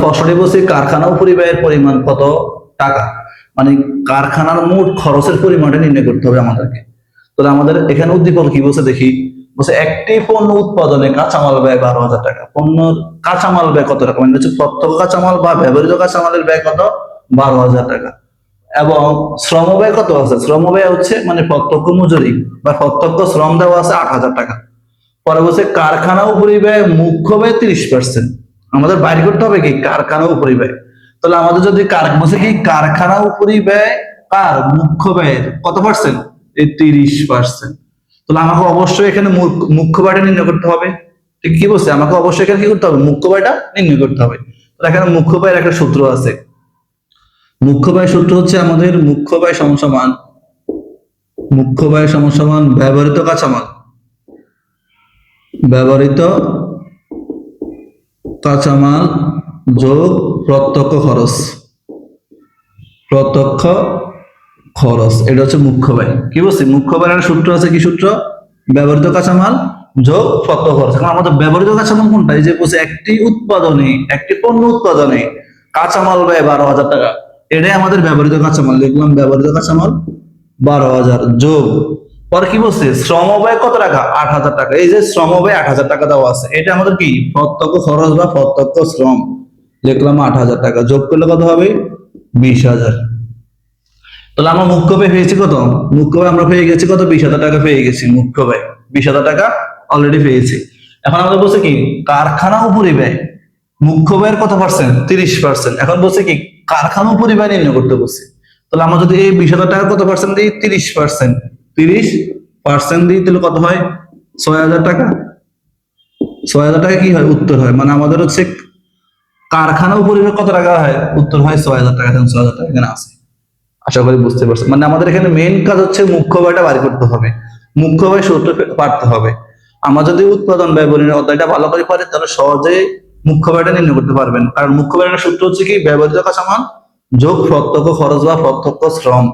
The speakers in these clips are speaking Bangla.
প্রশ্নটি বলছি কারখানা ও পরিব্যয়ের পরিমাণ কত টাকা, মানে কারখানার মোট খরচের পরিমাণটা নির্ণয় করতে হবে আমাদেরকে। তাহলে আমাদের এখানে উদ্দীপক কি বলছে দেখি, বলছে একটি পণ্য উৎপাদনে কাঁচামাল ব্যয় 12,000 টাকা। পণ্য কাঁচামাল ব্যয় কত টাকা, মানে হচ্ছে প্রত্যক্ষ কাঁচামাল বা ব্যবহৃত কাঁচামালের ব্যয় কত, 12,000 টাকা। এবং শ্রম ব্যয় কত আছে, শ্রম ব্যয় হচ্ছে মানে প্রত্যক্ষ মজুরি বা প্রত্যক্ষ শ্রম দেওয়া আছে 8,000 টাকা। পরে বলছে কারখানা ও পরিব্যয় মুখ্য ব্যয় 30%। আমাদের বাইর করতে হবে কি কারখানা ও পরিব্যয়। তাহলে আমাদের যদি বলছে কি কারখানা ও পরিব্যয় কার মুখ্য ব্যয়ের কত পার্সেন্ট, এই 30%। তাহলে আমাকে অবশ্যই এখানে মুখ্য ব্যয়টা নির্ণয় করতে হবে। ঠিক কি বলছে, আমাকে অবশ্যই এখানে কি করতে হবে, মুখ্য ব্যয়টা নির্ণয় করতে হবে। তাহলে এখানে মুখ্য ব্যয়ের একটা সূত্র আছে। মুখ্য ব্যয় সূত্র হচ্ছে আমাদের মুখ্য ব্যয় সমান ব্যবহৃত কাঁচামাল, যোগ প্রত্যক্ষ খরচ, এটা হচ্ছে মুখ্য ব্যয়। কি বলছি, মুখ্য ব্যয়ের একটা সূত্র আছে, কি সূত্র, ব্যবহৃত কাঁচামাল যোগ প্রত্যক্ষ খরচ। এখন আমাদের ব্যবহৃত কাঁচামাল কোনটা, এই যে বলছে একটি পণ্য উৎপাদনে কাঁচামাল ব্যয় 12,000 টাকা, এটাই আমাদের ব্যবহৃত কাঁচামাল। লিখলাম ব্যবহৃত কাঁচামাল 12,000 যোগ, পরে কি বলছে শ্রম ব্যয় কত টাকা, 8,000 টাকা। এই যে শ্রম ব্যয় 8,000 টাকা দেওয়া আছে, এটা আমাদের কি প্রত্যক্ষ খরচ বা প্রত্যক্ষ শ্রম। লিখলাম 8,000 টাকা, যোগ করলে কত হবে, 20,000। তাহলে আমরা মুখ্য ব্যয় পেয়েছি কত, মুখ্য ব্যয় আমরা পেয়ে গেছি কত, 20,000 টাকা পেয়ে গেছি। মুখ্য ব্যয় 20,000 টাকা অলরেডি পেয়েছি। এখন আমাদের বলছে কি কারখানা ও পরিব্যয় মুখ্য ব্যয়ের কত পার্সেন্ট, 30%। এখন বলছে কি কারখানা ও পরিব্যয় নির্ণয় করতে বলছে। তাহলে আমরা যদি এই 20,000 টাকা কত পার্সেন্ট দিই, 30% দিই, তাহলে কত হয়, 6,000 টাকা। 6,000 টাকা কি হয়, উত্তর হয়। মানে আমাদের হচ্ছে কারখানা ও পরিব্যয় কত টাকা হয়, উত্তর হয় 6,000 টাকা। 6,000 টাকা এখানে আছে, আশা করি বুঝতে পারছেন। মানে আমাদের এখানে মেইন কাজ হচ্ছে মুখ্য ব্যয়টা বাড়ি করতে হবে, মুখ্য ব্যয় সূত্র পারতে হবে। আমরা যদি উৎপাদন ব্যয় বলি অধ্যায়টা ভালো করে পারি, তাহলে সহজে মুখ্য ব্যয়টা নির্ণয় করতে পারবেন। কারণ মুখ্য ব্যয়ের সূত্র হচ্ছে কি ব্যবহৃত কাঁচামাল যোগ প্রত্যক্ষ খরচ বা প্রত্যক্ষ শ্রম,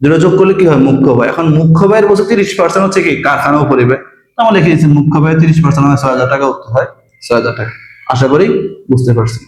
দুটো যোগ করলে কি হয়, মুখ্য ব্যয়। এখন মুখ্য ব্যয়ের বলছে 30% হচ্ছে কি কারখানা ও পরিব্যয়। আমরা লিখে দিচ্ছি মুখ্য ব্যয় 30% হয় 6,000 টাকা, উত্তর হয় 6,000 টাকা। আশা করি বুঝতে পারছেন।